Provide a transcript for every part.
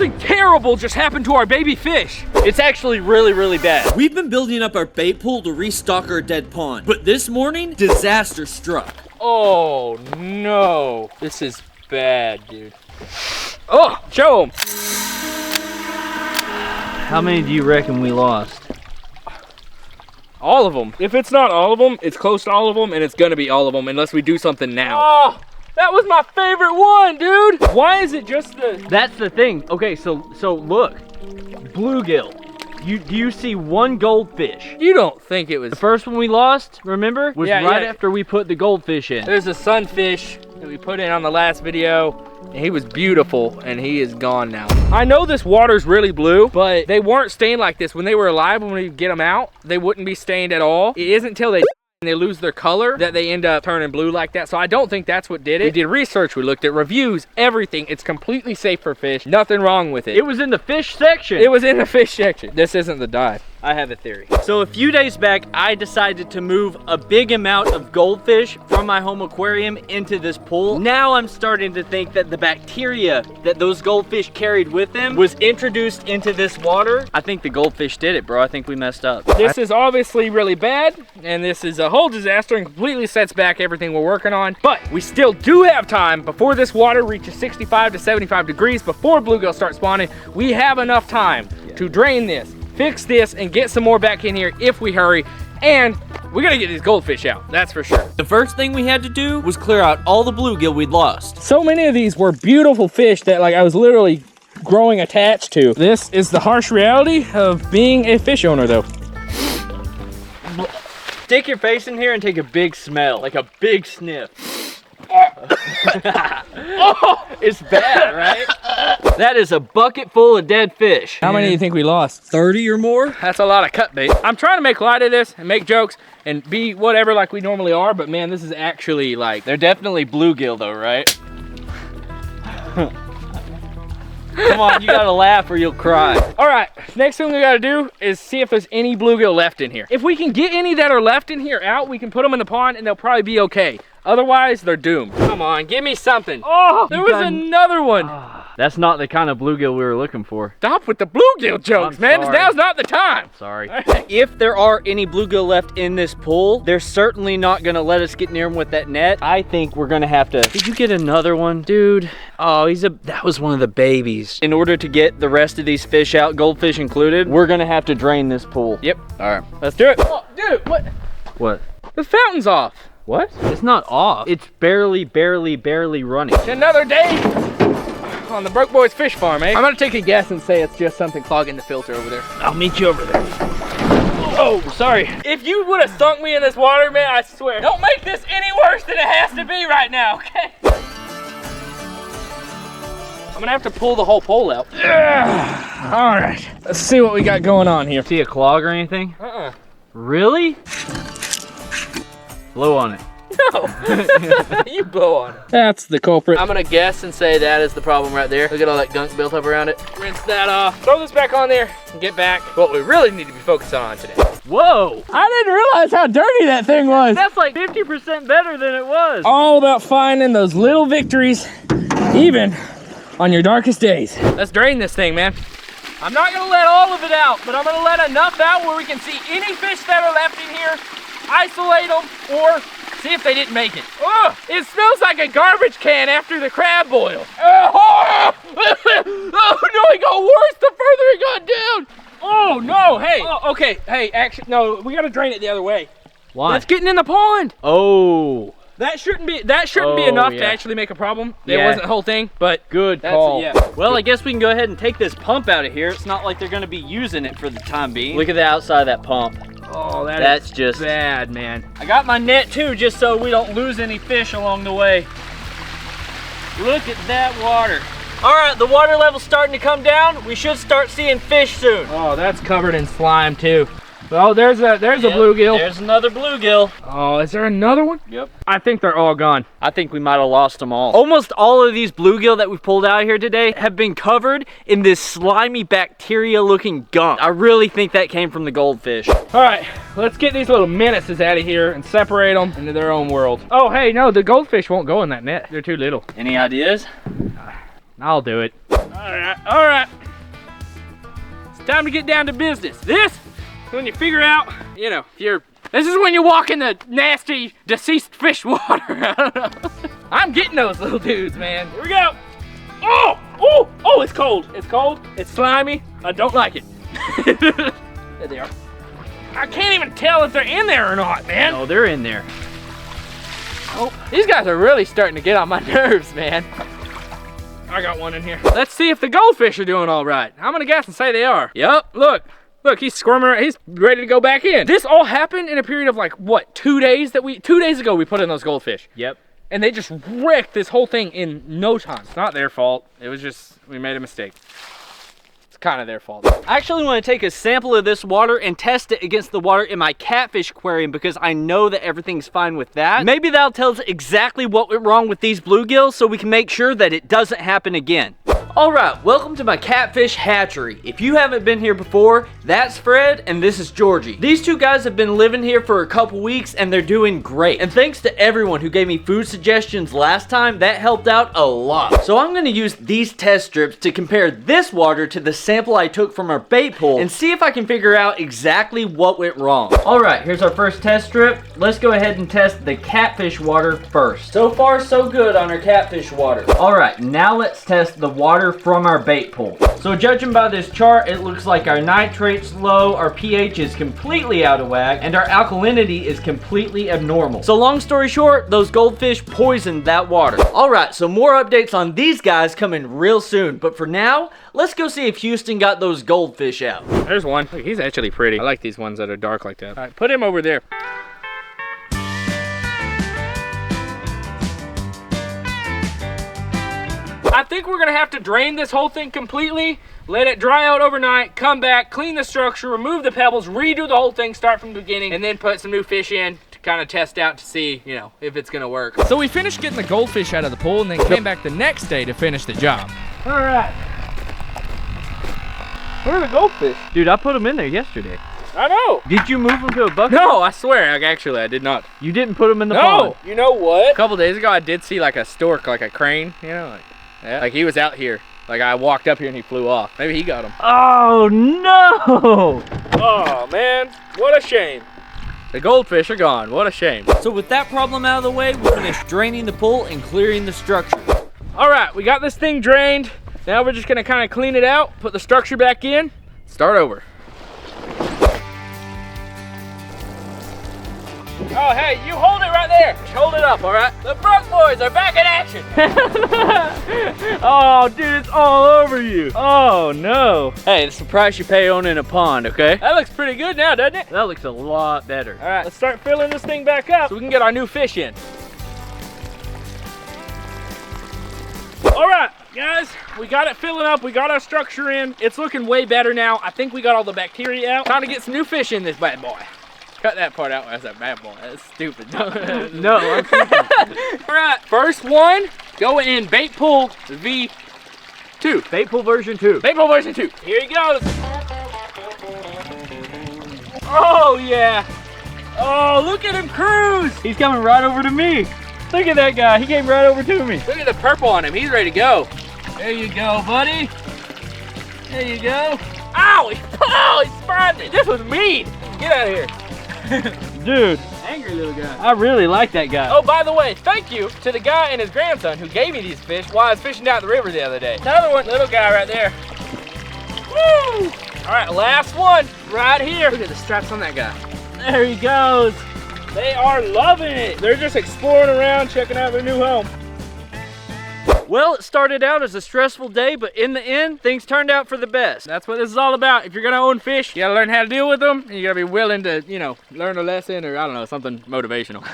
Something terrible just happened to our baby fish. It's actually really, really bad. We've been building up our bait pool to restock our dead pond, but this morning, disaster struck. Oh no, this is bad, dude. Oh, show them. How many do you reckon we lost? All of them. If it's not all of them, it's close to all of them, and it's gonna be all of them unless we do something now. Oh, that was my favorite one, dude. Why is it just the... That's the thing. Okay, so look, bluegill. Do you see one goldfish? You don't think it was... The first one we lost, remember? Was right yeah. after we put the goldfish in. There's a sunfish that we put in on the last video, and he was beautiful, and he is gone now. I know this water's really blue, but they weren't stained like this when they were alive. When we get them out, they wouldn't be stained at all. It isn't until they lose their color that they end up turning blue like that. So I don't think that's what did it. We did research, we looked at reviews, everything. It's completely safe for fish. Nothing wrong with it. It was in the fish section. It was in the fish section. This isn't the dive. I have a theory. So a few days back, I decided to move a big amount of goldfish from my home aquarium into this pool. Now I'm starting to think that the bacteria that those goldfish carried with them was introduced into this water. I think the goldfish did it, bro. I think we messed up. This is obviously really bad, and this is a whole disaster and completely sets back everything we're working on. But we still do have time before this water reaches 65 to 75 degrees, before bluegill start spawning. We have enough time to drain this, fix this, and get some more back in here if we hurry. And we gotta get these goldfish out, that's for sure. The first thing we had to do was clear out all the bluegill we'd lost. So many of these were beautiful fish that like I was literally growing attached to. This is the harsh reality of being a fish owner though. Stick your face in here and take a big smell, like a big sniff. Oh, it's bad, right? That is a bucket full of dead fish. How many do you think we lost? 30 or more? That's a lot of cut bait. I'm trying to make light of this and make jokes and be whatever like we normally are, but man, this is actually like... They're definitely bluegill though, right? Come on, you gotta laugh or you'll cry. All right, next thing we gotta do is see if there's any bluegill left in here. If we can get any that are left in here out, we can put them in the pond and they'll probably be okay. Otherwise, they're doomed. Come on, give me something. Oh, there was another one. That's not the kind of bluegill we were looking for. Stop with the bluegill jokes, man. Now's not the time. Sorry. If there are any bluegill left in this pool, they're certainly not gonna let us get near them with that net. I think we're gonna have to... Did you get another one? Dude. Oh, that was one of the babies. In order to get the rest of these fish out, goldfish included, we're gonna have to drain this pool. Yep. All right. Let's do it. Oh, dude, what? What? The fountain's off. What? It's not off. It's barely running. It's another day on the Broke Boys Fish Farm, eh? I'm gonna take a guess and say it's just something clogging the filter over there. I'll meet you over there. Oh, sorry. If you would have sunk me in this water, man, I swear. Don't make this any worse than it has to be right now, okay? I'm gonna have to pull the whole pole out. All right, let's see what we got going on here. See a clog or anything? Really? Blow on it. No, you blow on it. That's the culprit. I'm gonna guess and say that is the problem right there. Look at all that gunk built up around it. Rinse that off. Throw this back on there and get back to what we really need to be focused on today. Whoa! I didn't realize how dirty that thing was. That's like 50% better than it was. All about finding those little victories, even on your darkest days. Let's drain this thing, man. I'm not gonna let all of it out, but I'm gonna let enough out where we can see any fish that are left in here, isolate them, or see if they didn't make it. Oh, it smells like a garbage can after the crab boil. Oh no, it got worse the further it got down. Oh no, hey. Oh, okay, hey, actually, no, we gotta drain it the other way. Why? That's getting in the pond. Oh. That shouldn't be enough to actually make a problem. It wasn't the whole thing, but good call. Yeah. Well, I guess we can go ahead and take this pump out of here. It's not like they're gonna be using it for the time being. Look at the outside of that pump. Oh, that's just bad, man. I got my net too, just so we don't lose any fish along the way. Look at that water. All right, the water level's starting to come down. We should start seeing fish soon. Oh, that's covered in slime too. Oh, there's a bluegill. There's another bluegill. Oh, is there another one? Yep. I think they're all gone. I think we might have lost them all. Almost all of these bluegill that we pulled out here today have been covered in this slimy bacteria looking gunk. I really think that came from the goldfish. All right, let's get these little menaces out of here and separate them into their own world. Oh, hey, no, the goldfish won't go in that net. They're too little. Any ideas? I'll do it. All right. It's time to get down to business. This is when you figure out, you know, this is when you walk in the nasty, deceased fish water. I don't know. I'm getting those little dudes, man. Here we go. Oh, it's cold. It's cold. It's slimy. I don't like it. There they are. I can't even tell if they're in there or not, man. Oh, they're in there. Oh, these guys are really starting to get on my nerves, man. I got one in here. Let's see if the goldfish are doing all right. I'm gonna guess and say they are. Yep, look, he's squirming around. He's ready to go back in. This all happened in a period of like, what, 2 days? 2 days ago we put in those goldfish. Yep. And they just wrecked this whole thing in no time. It's not their fault. It was just, we made a mistake. It's kind of their fault. I actually want to take a sample of this water and test it against the water in my catfish aquarium because I know that everything's fine with that. Maybe that'll tell us exactly what went wrong with these bluegills so we can make sure that it doesn't happen again. Alright, welcome to my catfish hatchery. If you haven't been here before, that's Fred and this is Georgie. These two guys have been living here for a couple weeks and they're doing great. And thanks to everyone who gave me food suggestions last time, that helped out a lot. So I'm going to use these test strips to compare this water to the sample I took from our bait pool and see if I can figure out exactly what went wrong. Alright, here's our first test strip. Let's go ahead and test the catfish water first. So far so good on our catfish water. Alright, now let's test the water from our bait pool. So judging by this chart, it looks like our nitrate's low, our pH is completely out of whack, and our alkalinity is completely abnormal. So long story short, those goldfish poisoned that water. Alright, so more updates on these guys coming real soon, but for now, let's go see if Houston got those goldfish out. There's one. Look, he's actually pretty. I like these ones that are dark like that. All right, put him over there. I think we're gonna have to drain this whole thing completely, let it dry out overnight, come back, clean the structure, remove the pebbles, redo the whole thing, start from the beginning, and then put some new fish in to kind of test out to see, you know, if it's gonna work. So we finished getting the goldfish out of the pool and then came back the next day to finish the job. All right. Where are the goldfish? Dude, I put them in there yesterday. I know. Did you move them to a bucket? No, I swear, actually, I did not. You didn't put them in the pond? No, you know what? A couple days ago, I did see like a stork, like a crane, you know, like he was out here. Like I walked up here and he flew off. Maybe he got him. Oh no! Oh man, what a shame. The goldfish are gone, what a shame. So with that problem out of the way, we finished draining the pool and clearing the structure. All right, we got this thing drained. Now we're just gonna kind of clean it out, put the structure back in, start over. Oh, hey, you hold it right there. Just hold it up, all right? The Brook boys are back in action. Oh, dude, it's all over you. Oh, no. Hey, it's the price you pay owning a pond, okay? That looks pretty good now, doesn't it? That looks a lot better. All right, let's start filling this thing back up so we can get our new fish in. All right, guys, we got it filling up. We got our structure in. It's looking way better now. I think we got all the bacteria out. Time to get some new fish in this bad boy. Cut that part out as a bad boy. That's stupid. No, I'm thinking. All right, first one, go in bait pool V2. Bait pool version 2. Bait pool version 2. Here he goes. Oh, yeah. Oh, look at him cruise. He's coming right over to me. Look at that guy. He came right over to me. Look at the purple on him. He's ready to go. There you go, buddy. There you go. Ow! Oh, he spawned me. This was mean. Get out of here. Dude, Angry little guy. I really like that guy. Oh, by the way, thank you to the guy and his grandson who gave me these fish while I was fishing down the river the other day. Another one, little guy right there. Woo! All right, last one right here. Look at the straps on that guy. There he goes. They are loving it. They're just exploring around, checking out their new home. Well, it started out as a stressful day, but in the end, things turned out for the best. That's what this is all about. If you're gonna own fish, you gotta learn how to deal with them, and you gotta be willing to, you know, learn a lesson or, I don't know, something motivational.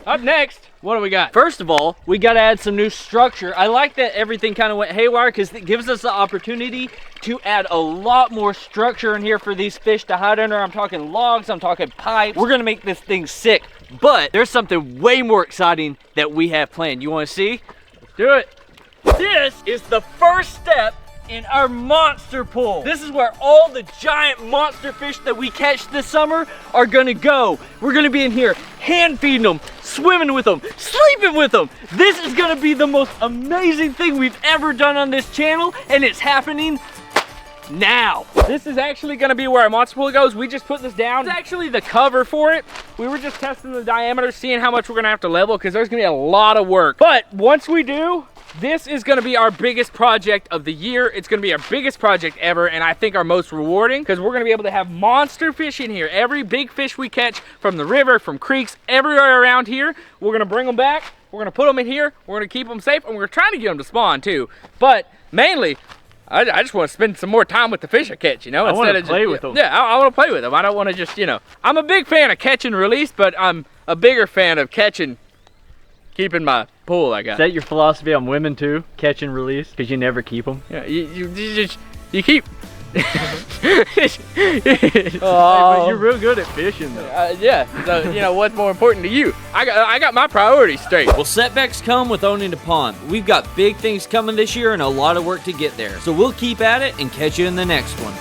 Up next, what do we got? First of all, we gotta add some new structure. I like that everything kind of went haywire because it gives us the opportunity to add a lot more structure in here for these fish to hide under. I'm talking logs, I'm talking pipes. We're gonna make this thing sick, but there's something way more exciting that we have planned. You wanna see? Do it. This is the first step in our monster pool. This is where all the giant monster fish that we catch this summer are gonna go. We're gonna be in here hand feeding them, swimming with them, sleeping with them. This is gonna be the most amazing thing we've ever done on this channel, and it's happening now. This is actually gonna be where our monster pool goes. We just put this down. It's actually the cover for it. We were just testing the diameter, seeing how much we're gonna have to level, because there's gonna be a lot of work. But once we do, this is gonna be our biggest project of the year. It's gonna be our biggest project ever, and I think our most rewarding, because we're gonna be able to have monster fish in here. Every big fish we catch from the river, from creeks, everywhere around here, we're gonna bring them back, we're gonna put them in here, we're gonna keep them safe, and we're trying to get them to spawn too. But mainly, I just want to spend some more time with the fish I catch, you know, instead of play with them. Yeah, I want to play with them. I don't want to just, you know, I'm a big fan of catch and release, but I'm a bigger fan of catching, keeping my pool I got. Is that your philosophy on women too? Catch and release? Because you never keep them? Yeah, you keep. Hey, but you're real good at fishing though. Yeah, so, you know, what's more important to you? I got my priorities straight. Well, setbacks come with owning a pond. We've got big things coming this year and a lot of work to get there. So we'll keep at it and catch you in the next one.